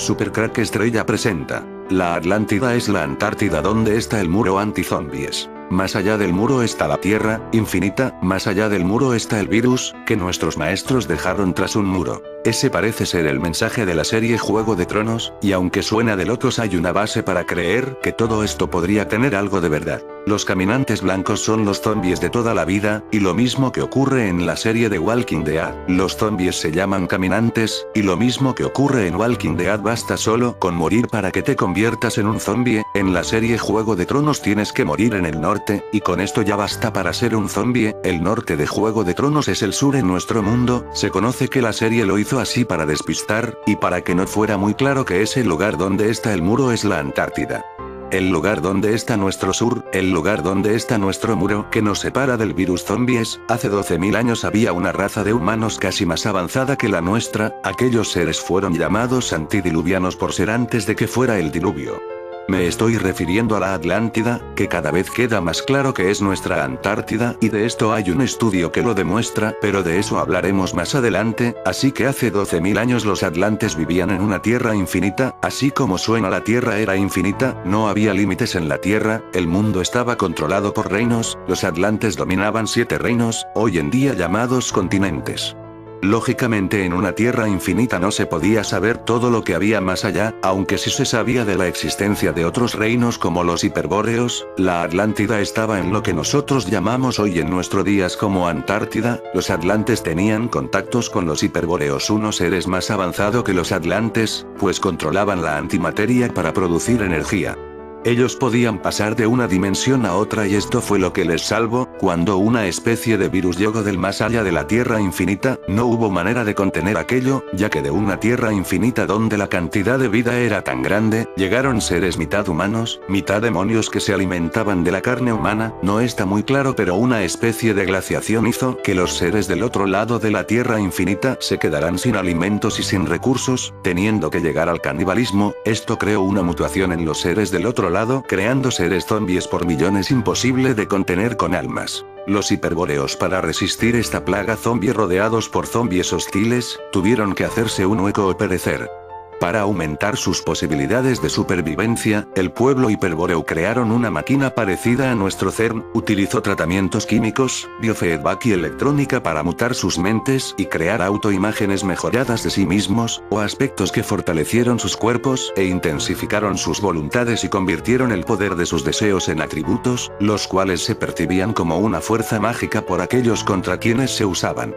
Supercrack Estrella presenta. La Atlántida es la Antártida donde está el muro anti-zombies. Más allá del muro está la Tierra, infinita, más allá del muro está el virus, que nuestros maestros dejaron tras un muro. Ese parece ser el mensaje de la serie Juego de Tronos, y aunque suena de locos hay una base para creer que todo esto podría tener algo de verdad. Los caminantes blancos son los zombies de toda la vida, y lo mismo que ocurre en la serie de Walking Dead. Los zombies se llaman caminantes, y lo mismo que ocurre en Walking Dead basta solo con morir para que te conviertas en un zombie. En la serie Juego de Tronos tienes que morir en el norte, y con esto ya basta para ser un zombie. El norte de Juego de Tronos es el sur en nuestro mundo. Se conoce que la serie lo hizo así para despistar, y para que no fuera muy claro que ese lugar donde está el muro es la Antártida. El lugar donde está nuestro sur, el lugar donde está nuestro muro que nos separa del virus zombies. Hace 12.000 años había una raza de humanos casi más avanzada que la nuestra. Aquellos seres fueron llamados antidiluvianos por ser antes de que fuera el diluvio. Me estoy refiriendo a la Atlántida, que cada vez queda más claro que es nuestra Antártida, y de esto hay un estudio que lo demuestra, pero de eso hablaremos más adelante. Así que hace 12.000 años los atlantes vivían en una tierra infinita, así como suena la tierra era infinita, no había límites en la tierra, el mundo estaba controlado por reinos, los atlantes dominaban 7 reinos, hoy en día llamados continentes. Lógicamente en una tierra infinita no se podía saber todo lo que había más allá, aunque sí se sabía de la existencia de otros reinos como los hiperbóreos. La Atlántida estaba en lo que nosotros llamamos hoy en nuestros días como Antártida. Los atlantes tenían contactos con los hiperbóreos, unos seres más avanzados que los atlantes, pues controlaban la antimateria para producir energía. Ellos podían pasar de una dimensión a otra y esto fue lo que les salvó. Cuando una especie de virus llegó del más allá de la Tierra infinita, no hubo manera de contener aquello, ya que de una Tierra infinita donde la cantidad de vida era tan grande, llegaron seres mitad humanos, mitad demonios que se alimentaban de la carne humana. No está muy claro, pero una especie de glaciación hizo que los seres del otro lado de la Tierra infinita se quedaran sin alimentos y sin recursos, teniendo que llegar al canibalismo. Esto creó una mutación en los seres del otro lado, creando seres zombies por millones imposible de contener con almas. Los hiperbóreos, para resistir esta plaga zombie rodeados por zombies hostiles, tuvieron que hacerse un hueco o perecer. Para aumentar sus posibilidades de supervivencia, el pueblo hiperbóreo crearon una máquina parecida a nuestro CERN, utilizó tratamientos químicos, biofeedback y electrónica para mutar sus mentes y crear autoimágenes mejoradas de sí mismos, o aspectos que fortalecieron sus cuerpos e intensificaron sus voluntades y convirtieron el poder de sus deseos en atributos, los cuales se percibían como una fuerza mágica por aquellos contra quienes se usaban.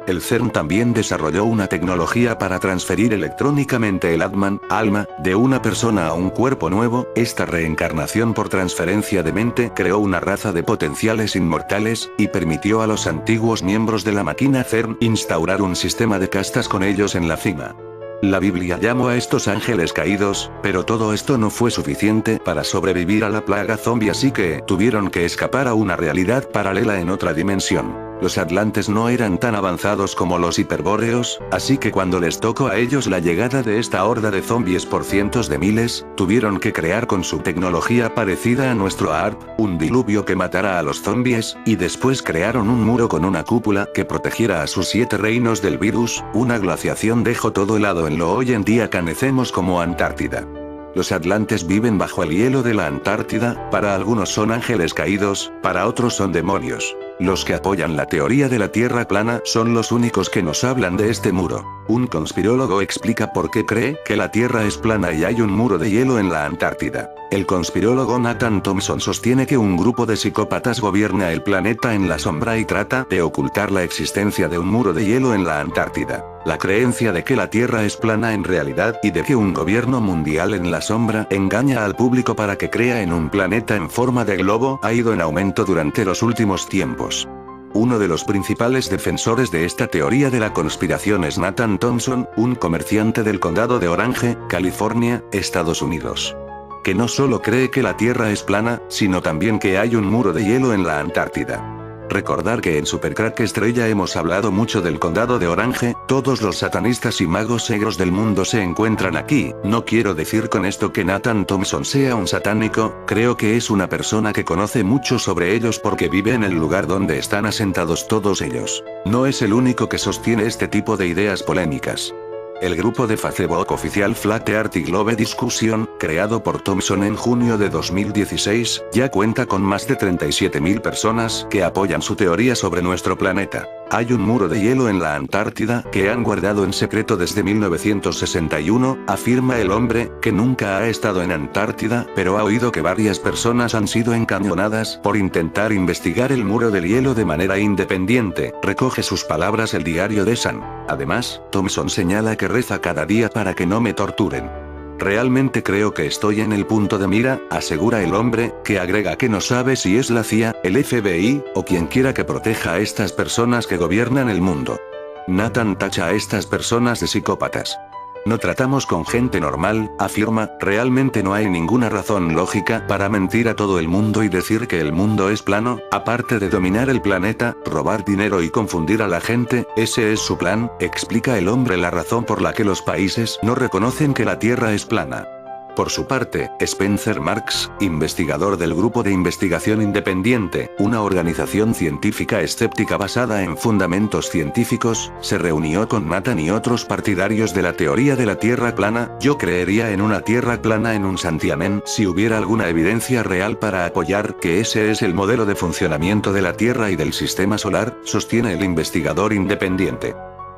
El CERN también desarrolló una tecnología para transferir electrónicamente el alma, de una persona a un cuerpo nuevo. Esta reencarnación por transferencia de mente creó una raza de potenciales inmortales, y permitió a los antiguos miembros de la máquina CERN instaurar un sistema de castas con ellos en la cima. La Biblia llamó a estos ángeles caídos, pero todo esto no fue suficiente para sobrevivir a la plaga zombie, así que tuvieron que escapar a una realidad paralela en otra dimensión. Los atlantes no eran tan avanzados como los hiperbóreos, así que cuando les tocó a ellos la llegada de esta horda de zombies por cientos de miles, tuvieron que crear con su tecnología parecida a nuestro ARP, un diluvio que matara a los zombies, y después crearon un muro con una cúpula que protegiera a sus 7 reinos del virus. Una glaciación dejó todo helado en lo hoy en día conocemos como Antártida. Los atlantes viven bajo el hielo de la Antártida, para algunos son ángeles caídos, para otros son demonios. Los que apoyan la teoría de la Tierra plana son los únicos que nos hablan de este muro. Un conspirólogo explica por qué cree que la Tierra es plana y hay un muro de hielo en la Antártida. El conspirólogo Nathan Thompson sostiene que un grupo de psicópatas gobierna el planeta en la sombra y trata de ocultar la existencia de un muro de hielo en la Antártida. La creencia de que la Tierra es plana en realidad y de que un gobierno mundial en la sombra engaña al público para que crea en un planeta en forma de globo ha ido en aumento durante los últimos tiempos. Uno de los principales defensores de esta teoría de la conspiración es Nathan Thompson, un comerciante del condado de Orange, California, Estados Unidos. Que no solo cree que la Tierra es plana, sino también que hay un muro de hielo en la Antártida. Recordar que en Supercrack Estrella hemos hablado mucho del condado de Orange, todos los satanistas y magos negros del mundo se encuentran aquí. No quiero decir con esto que Nathan Thompson sea un satánico, creo que es una persona que conoce mucho sobre ellos porque vive en el lugar donde están asentados todos ellos. No es el único que sostiene este tipo de ideas polémicas. El grupo de Facebook oficial Flat Earth y Globe Discussion, creado por Thomson en junio de 2016, ya cuenta con más de 37.000 personas que apoyan su teoría sobre nuestro planeta. Hay un muro de hielo en la Antártida que han guardado en secreto desde 1961, afirma el hombre, que nunca ha estado en Antártida, pero ha oído que varias personas han sido encañonadas por intentar investigar el muro del hielo de manera independiente, recoge sus palabras el diario The Sun. Además, Thomson señala que reza cada día para que no me torturen. Realmente creo que estoy en el punto de mira, asegura el hombre, que agrega que no sabe si es la CIA, el FBI, o quien quiera que proteja a estas personas que gobiernan el mundo. Nathan tacha a estas personas de psicópatas. No tratamos con gente normal, afirma, realmente no hay ninguna razón lógica para mentir a todo el mundo y decir que el mundo es plano, aparte de dominar el planeta, robar dinero y confundir a la gente, ese es su plan, explica el hombre la razón por la que los países no reconocen que la Tierra es plana. Por su parte, Spencer Marks, investigador del Grupo de Investigación Independiente, una organización científica escéptica basada en fundamentos científicos, se reunió con Nathan y otros partidarios de la teoría de la Tierra plana. Yo creería en una Tierra plana en un santiamén si hubiera alguna evidencia real para apoyar que ese es el modelo de funcionamiento de la Tierra y del sistema solar, sostiene el investigador independiente.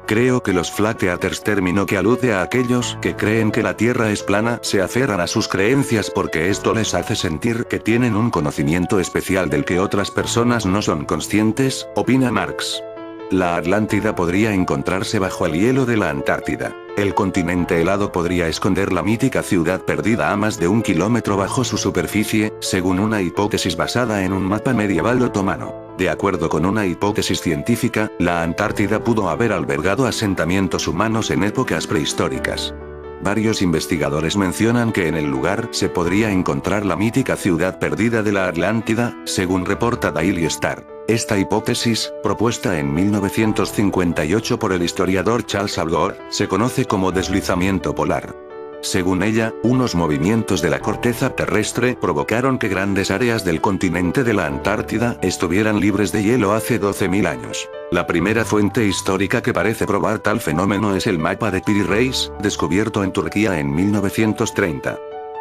Creo que los Flat Earthers, término que alude a aquellos que creen que la Tierra es plana, se aferran a sus creencias porque esto les hace sentir que tienen un conocimiento especial del que otras personas no son conscientes, opina Marx. La Atlántida podría encontrarse bajo el hielo de la Antártida. El continente helado podría esconder la mítica ciudad perdida a más de 1 kilómetro bajo su superficie, según una hipótesis basada en un mapa medieval otomano. De acuerdo con una hipótesis científica, la Antártida pudo haber albergado asentamientos humanos en épocas prehistóricas. Varios investigadores mencionan que en el lugar se podría encontrar la mítica ciudad perdida de la Atlántida, según reporta Daily Star. Esta hipótesis, propuesta en 1958 por el historiador Charles Al Gore, se conoce como deslizamiento polar. Según ella, unos movimientos de la corteza terrestre provocaron que grandes áreas del continente de la Antártida estuvieran libres de hielo hace 12.000 años. La primera fuente histórica que parece probar tal fenómeno es el mapa de Piri Reis, descubierto en Turquía en 1930.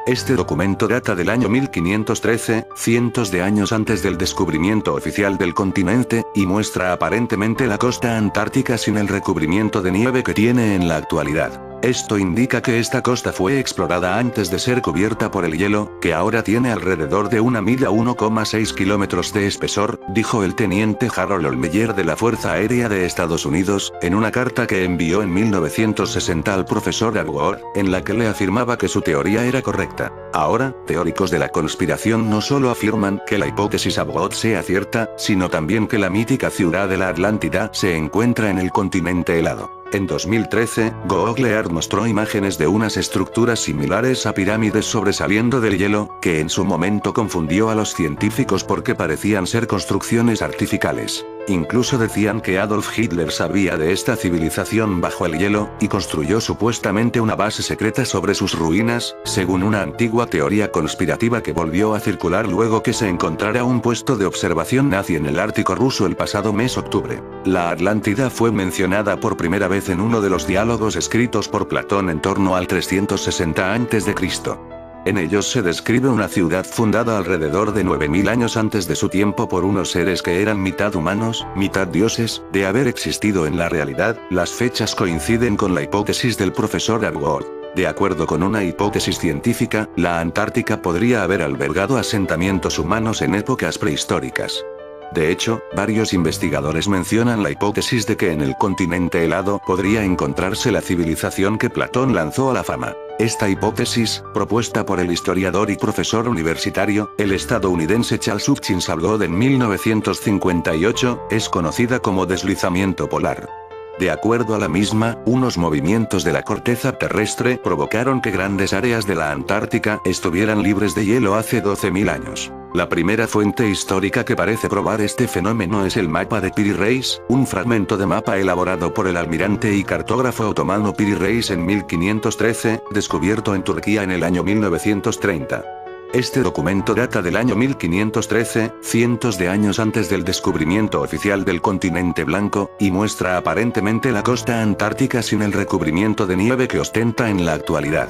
Este documento data del año 1513, cientos de años antes del descubrimiento oficial del continente, y muestra aparentemente la costa antártica sin el recubrimiento de nieve que tiene en la actualidad. Esto indica que esta costa fue explorada antes de ser cubierta por el hielo, que ahora tiene alrededor de 1 milla 1,6 kilómetros de espesor, dijo el teniente Harold Olmeyer de la Fuerza Aérea de Estados Unidos, en una carta que envió en 1960 al profesor Al Gore, en la que le afirmaba que su teoría era correcta. Ahora, teóricos de la conspiración no solo afirman que la hipótesis Abbott sea cierta, sino también que la mítica ciudad de la Atlántida se encuentra en el continente helado. En 2013, Google Earth mostró imágenes de unas estructuras similares a pirámides sobresaliendo del hielo, que en su momento confundió a los científicos porque parecían ser construcciones artificiales. Incluso decían que Adolf Hitler sabía de esta civilización bajo el hielo, y construyó supuestamente una base secreta sobre sus ruinas, según una antigua teoría conspirativa que volvió a circular luego que se encontrara un puesto de observación nazi en el Ártico ruso el pasado mes octubre. La Atlántida fue mencionada por primera vez en uno de los diálogos escritos por Platón en torno al 360 a.C. En ellos se describe una ciudad fundada alrededor de 9000 años antes de su tiempo por unos seres que eran mitad humanos, mitad dioses. De haber existido en la realidad, las fechas coinciden con la hipótesis del profesor Al Gore. De acuerdo con una hipótesis científica, la Antártica podría haber albergado asentamientos humanos en épocas prehistóricas. De hecho, varios investigadores mencionan la hipótesis de que en el continente helado podría encontrarse la civilización que Platón lanzó a la fama. Esta hipótesis, propuesta por el historiador y profesor universitario, el estadounidense Charles Hutchins Algod en 1958, es conocida como deslizamiento polar. De acuerdo a la misma, unos movimientos de la corteza terrestre provocaron que grandes áreas de la Antártica estuvieran libres de hielo hace 12.000 años. La primera fuente histórica que parece probar este fenómeno es el mapa de Piri Reis, un fragmento de mapa elaborado por el almirante y cartógrafo otomano Piri Reis en 1513, descubierto en Turquía en el año 1930. Este documento data del año 1513, cientos de años antes del descubrimiento oficial del continente blanco, y muestra aparentemente la costa antártica sin el recubrimiento de nieve que ostenta en la actualidad.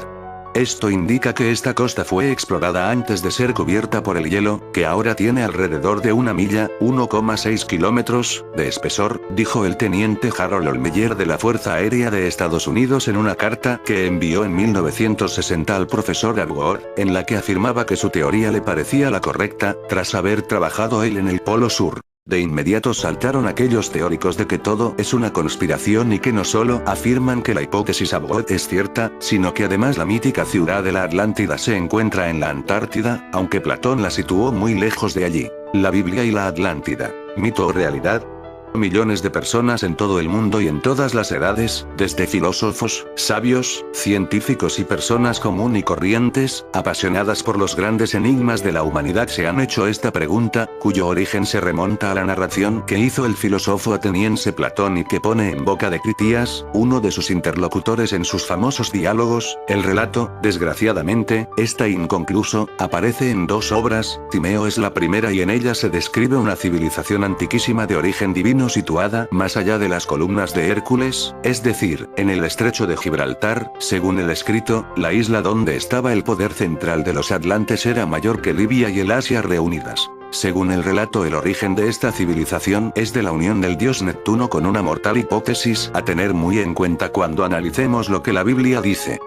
Esto indica que esta costa fue explorada antes de ser cubierta por el hielo, que ahora tiene alrededor de 1 milla, 1,6 kilómetros, de espesor, dijo el teniente Harold Olmeyer de la Fuerza Aérea de Estados Unidos en una carta que envió en 1960 al profesor Arbor, en la que afirmaba que su teoría le parecía la correcta, tras haber trabajado él en el Polo Sur. De inmediato saltaron aquellos teóricos de que todo es una conspiración y que no solo afirman que la hipótesis Abbott es cierta, sino que además la mítica ciudad de la Atlántida se encuentra en la Antártida, aunque Platón la situó muy lejos de allí. La Biblia y la Atlántida, ¿mito o realidad? Millones de personas en todo el mundo y en todas las edades, desde filósofos, sabios, científicos y personas común y corrientes, apasionadas por los grandes enigmas de la humanidad se han hecho esta pregunta, cuyo origen se remonta a la narración que hizo el filósofo ateniense Platón y que pone en boca de Critías, uno de sus interlocutores en sus famosos diálogos. El relato, desgraciadamente, está inconcluso, aparece en 2 obras, Timeo es la primera y en ella se describe una civilización antiquísima de origen divino situada más allá de las columnas de Hércules, es decir, en el estrecho de Gibraltar. Según el escrito, la isla donde estaba el poder central de los atlantes era mayor que Libia y el Asia reunidas. Según el relato, el origen de esta civilización es de la unión del dios Neptuno con una mortal hipótesis a tener muy en cuenta cuando analicemos lo que la Biblia dice.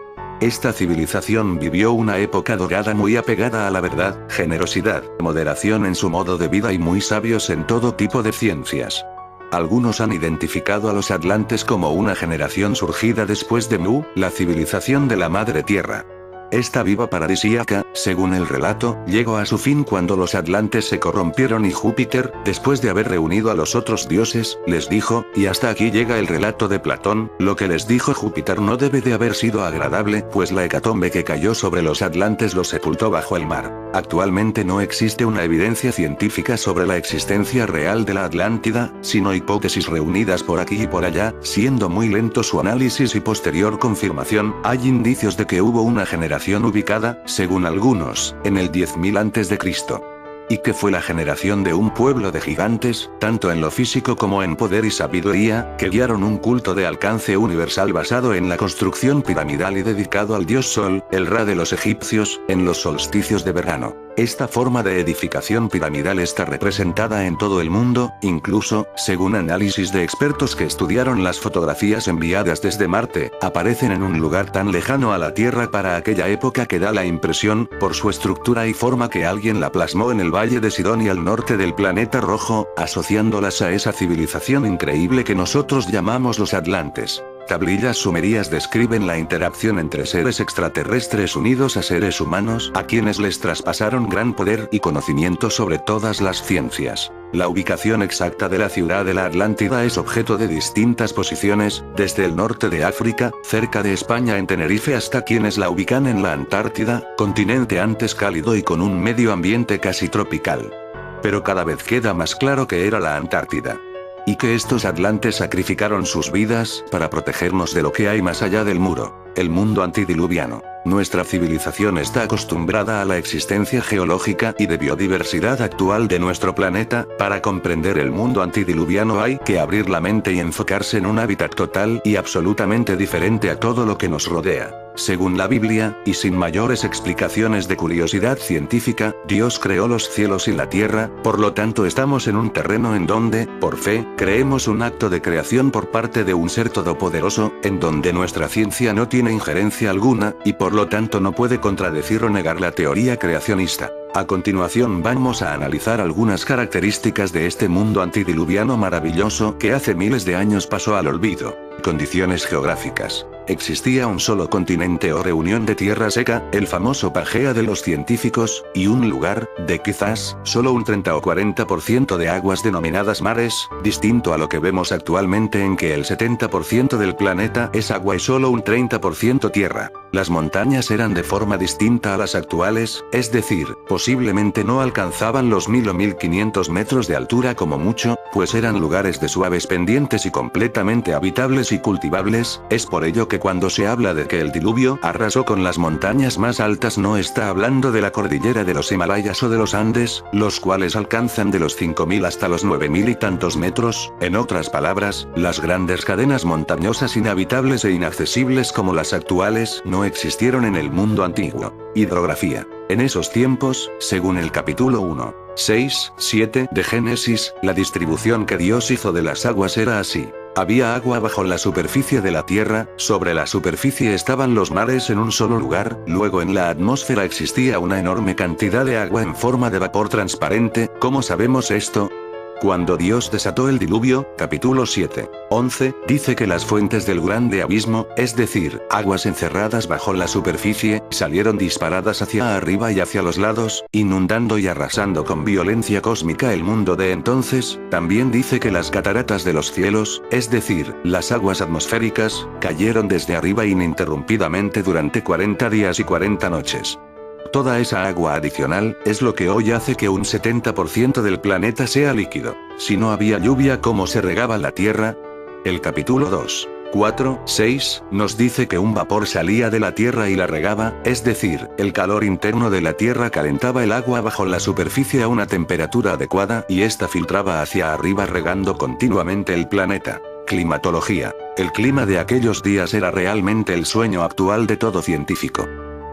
Esta civilización vivió una época dorada muy apegada a la verdad, generosidad, moderación en su modo de vida y muy sabios en todo tipo de ciencias. Algunos han identificado a los atlantes como una generación surgida después de Mu, la civilización de la Madre Tierra. Esta vida paradisíaca, según el relato, llegó a su fin cuando los atlantes se corrompieron y Júpiter, después de haber reunido a los otros dioses, les dijo, y hasta aquí llega el relato de Platón, lo que les dijo Júpiter no debe de haber sido agradable, pues la hecatombe que cayó sobre los atlantes los sepultó bajo el mar. Actualmente no existe una evidencia científica sobre la existencia real de la Atlántida, sino hipótesis reunidas por aquí y por allá, siendo muy lento su análisis y posterior confirmación. Hay indicios de que hubo una generación ubicada, según algunos, en el 10.000 a.C. Y que fue la generación de un pueblo de gigantes, tanto en lo físico como en poder y sabiduría, que guiaron un culto de alcance universal basado en la construcción piramidal y dedicado al dios Sol, el Ra de los egipcios, en los solsticios de verano. Esta forma de edificación piramidal está representada en todo el mundo, incluso, según análisis de expertos que estudiaron las fotografías enviadas desde Marte, aparecen en un lugar tan lejano a la Tierra para aquella época que da la impresión, por su estructura y forma, que alguien la plasmó en el valle de Sidonia al norte del planeta rojo, asociándolas a esa civilización increíble que nosotros llamamos los atlantes. Tablillas sumerias describen la interacción entre seres extraterrestres unidos a seres humanos, a quienes les traspasaron gran poder y conocimiento sobre todas las ciencias. La ubicación exacta de la ciudad de la Atlántida es objeto de distintas posiciones, desde el norte de África, cerca de España en Tenerife, hasta quienes la ubican en la Antártida, continente antes cálido y con un medio ambiente casi tropical. Pero cada vez queda más claro que era la Antártida. Y que estos atlantes sacrificaron sus vidas para protegernos de lo que hay más allá del muro, el mundo antidiluviano. Nuestra civilización está acostumbrada a la existencia geológica y de biodiversidad actual de nuestro planeta. Para comprender el mundo antidiluviano hay que abrir la mente y enfocarse en un hábitat total y absolutamente diferente a todo lo que nos rodea. Según la Biblia, y sin mayores explicaciones de curiosidad científica, Dios creó los cielos y la tierra, por lo tanto estamos en un terreno en donde, por fe, creemos un acto de creación por parte de un ser todopoderoso, en donde nuestra ciencia no tiene injerencia alguna, y por lo tanto no puede contradecir o negar la teoría creacionista. A continuación vamos a analizar algunas características de este mundo antidiluviano maravilloso que hace miles de años pasó al olvido. Condiciones geográficas. Existía un solo continente o reunión de tierra seca, el famoso Pangea de los científicos, y un lugar, de quizás, solo un 30 o 40% de aguas denominadas mares, distinto a lo que vemos actualmente en que el 70% del planeta es agua y solo un 30% tierra. Las montañas eran de forma distinta a las actuales, es decir, posiblemente no alcanzaban los 1000 o 1500 metros de altura como mucho, pues eran lugares de suaves pendientes y completamente habitables y cultivables. Es por ello que cuando se habla de que el diluvio arrasó con las montañas más altas, no está hablando de la cordillera de los Himalayas o de los Andes, los cuales alcanzan de los 5000 hasta los 9000 y tantos metros. En otras palabras, las grandes cadenas montañosas inhabitables e inaccesibles como las actuales no existieron en el mundo antiguo. Hidrografía. En esos tiempos, según el capítulo 1, 6, 7 de Génesis, la distribución que Dios hizo de las aguas era así. Había agua bajo la superficie de la tierra, sobre la superficie estaban los mares en un solo lugar, luego en la atmósfera existía una enorme cantidad de agua en forma de vapor transparente. ¿Cómo sabemos esto? Cuando Dios desató el diluvio, capítulo 7, 11, dice que las fuentes del grande abismo, es decir, aguas encerradas bajo la superficie, salieron disparadas hacia arriba y hacia los lados, inundando y arrasando con violencia cósmica el mundo de entonces. También dice que las cataratas de los cielos, es decir, las aguas atmosféricas, cayeron desde arriba ininterrumpidamente durante 40 días y 40 noches. Toda esa agua adicional, es lo que hoy hace que un 70% del planeta sea líquido. Si no había lluvia, ¿cómo se regaba la Tierra? El capítulo 2, 4, 6, nos dice que un vapor salía de la Tierra y la regaba, es decir, el calor interno de la Tierra calentaba el agua bajo la superficie a una temperatura adecuada, y ésta filtraba hacia arriba regando continuamente el planeta. Climatología. El clima de aquellos días era realmente el sueño actual de todo científico.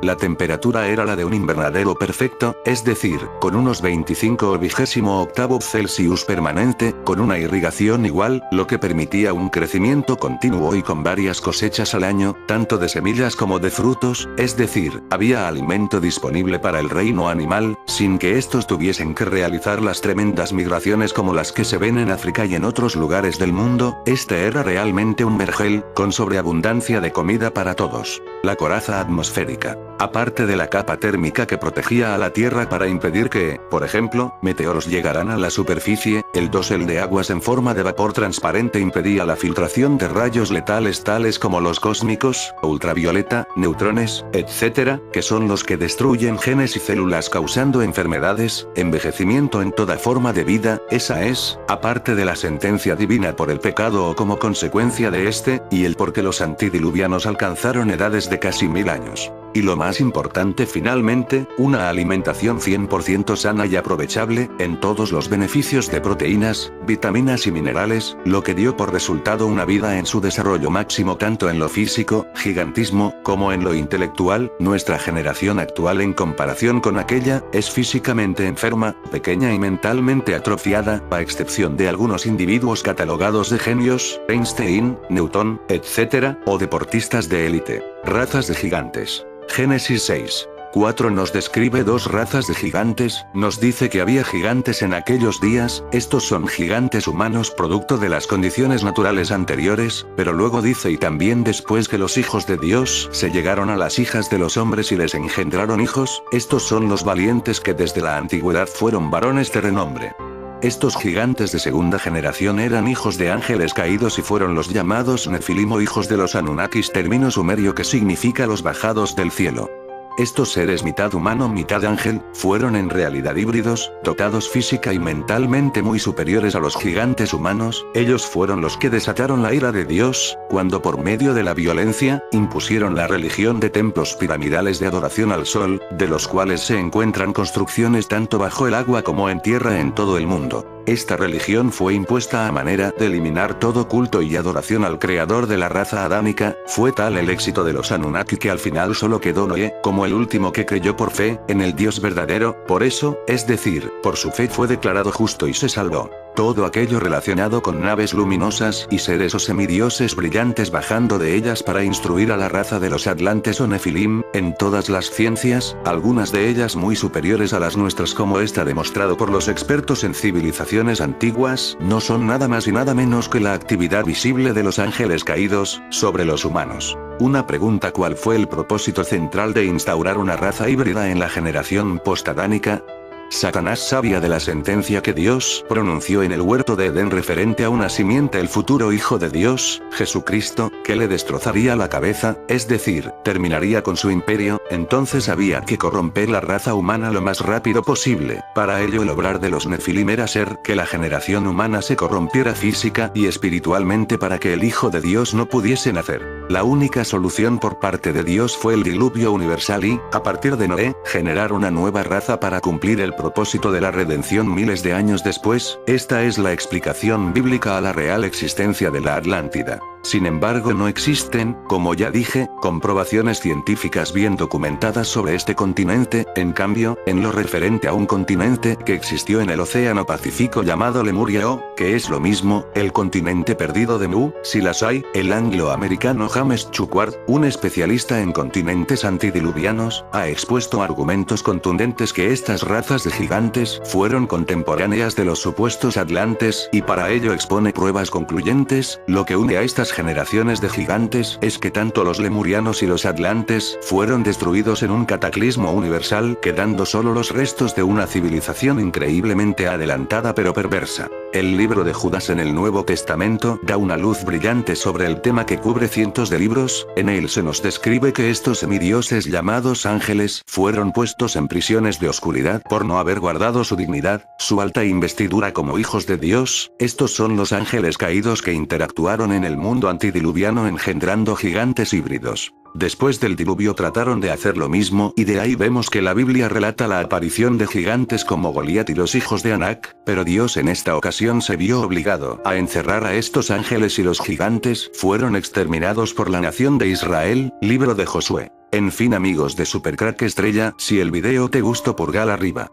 La temperatura era la de un invernadero perfecto, es decir, con unos 25 o 28 Celsius permanente, con una irrigación igual, lo que permitía un crecimiento continuo y con varias cosechas al año, tanto de semillas como de frutos, es decir, había alimento disponible para el reino animal, sin que estos tuviesen que realizar las tremendas migraciones como las que se ven en África y en otros lugares del mundo. Este era realmente un vergel, con sobreabundancia de comida para todos. La coraza atmosférica. Aparte de la capa térmica que protegía a la Tierra para impedir que, por ejemplo, meteoros llegaran a la superficie, el dosel de aguas en forma de vapor transparente impedía la filtración de rayos letales tales como los cósmicos, ultravioleta, neutrones, etc., que son los que destruyen genes y células causando enfermedades, envejecimiento en toda forma de vida. Esa es, aparte de la sentencia divina por el pecado o como consecuencia de este, y el por qué los antidiluvianos alcanzaron edades de casi 1000 años. Y lo más importante finalmente, una alimentación 100% sana y aprovechable, en todos los beneficios de proteínas, vitaminas y minerales, lo que dio por resultado una vida en su desarrollo máximo tanto en lo físico, gigantismo, como en lo intelectual. Nuestra generación actual en comparación con aquella, es físicamente enferma, pequeña y mentalmente atrofiada, a excepción de algunos individuos catalogados de genios, Einstein, Newton, etc., o deportistas de élite. Razas de gigantes. Génesis 6. 4 nos describe dos razas de gigantes, nos dice que había gigantes en aquellos días, estos son gigantes humanos producto de las condiciones naturales anteriores, pero luego dice y también después que los hijos de Dios se llegaron a las hijas de los hombres y les engendraron hijos, estos son los valientes que desde la antigüedad fueron varones de renombre. Estos gigantes de segunda generación eran hijos de ángeles caídos y fueron los llamados Nefilim o hijos de los Anunnakis, término sumerio que significa los bajados del cielo. Estos seres mitad humano mitad ángel, fueron en realidad híbridos, dotados física y mentalmente muy superiores a los gigantes humanos. Ellos fueron los que desataron la ira de Dios, cuando por medio de la violencia, impusieron la religión de templos piramidales de adoración al sol, de los cuales se encuentran construcciones tanto bajo el agua como en tierra en todo el mundo. Esta religión fue impuesta a manera de eliminar todo culto y adoración al creador de la raza adámica. Fue tal el éxito de los Anunnaki que al final solo quedó Noé, como el último que creyó por fe, en el Dios verdadero, por eso, es decir, por su fe fue declarado justo y se salvó. Todo aquello relacionado con naves luminosas y seres o semidioses brillantes bajando de ellas para instruir a la raza de los Atlantes o Nefilim, en todas las ciencias, algunas de ellas muy superiores a las nuestras como está demostrado por los expertos en civilizaciones antiguas, no son nada más y nada menos que la actividad visible de los ángeles caídos, sobre los humanos. Una pregunta: ¿cuál fue el propósito central de instaurar una raza híbrida en la generación postadánica? Satanás sabía de la sentencia que Dios pronunció en el huerto de Edén referente a una simiente, el futuro Hijo de Dios, Jesucristo, que le destrozaría la cabeza, es decir, terminaría con su imperio. Entonces había que corromper la raza humana lo más rápido posible. Para ello el obrar de los Nefilim era ser que la generación humana se corrompiera física y espiritualmente para que el Hijo de Dios no pudiese nacer. La única solución por parte de Dios fue el diluvio universal y, a partir de Noé, generar una nueva raza para cumplir el propósito de la redención miles de años después. Esta es la explicación bíblica a la real existencia de la Atlántida. Sin embargo, no existen, como ya dije, comprobaciones científicas bien documentadas sobre este continente. En cambio, en lo referente a un continente que existió en el Océano Pacífico llamado Lemuria o, que es lo mismo, el continente perdido de Mu, si las hay, el angloamericano James Chukward, un especialista en continentes antidiluvianos, ha expuesto argumentos contundentes que estas razas de gigantes fueron contemporáneas de los supuestos atlantes, y para ello expone pruebas concluyentes. Lo que une a estas generaciones de gigantes es que tanto los lemurianos y los atlantes fueron destruidos en un cataclismo universal, quedando solo los restos de una civilización increíblemente adelantada pero perversa. El libro de Judas en el Nuevo Testamento da una luz brillante sobre el tema que cubre cientos de libros. En él se nos describe que estos semidioses llamados ángeles fueron puestos en prisiones de oscuridad por no haber guardado su dignidad, su alta investidura como hijos de Dios. Estos son los ángeles caídos que interactuaron en el mundo antidiluviano engendrando gigantes híbridos. Después del diluvio trataron de hacer lo mismo y de ahí vemos que la Biblia relata la aparición de gigantes como Goliat y los hijos de Anak, pero Dios en esta ocasión se vio obligado a encerrar a estos ángeles y los gigantes fueron exterminados por la nación de Israel. Libro de Josué. En fin, amigos de Supercrack Estrella, si el video te gustó, pulgar arriba.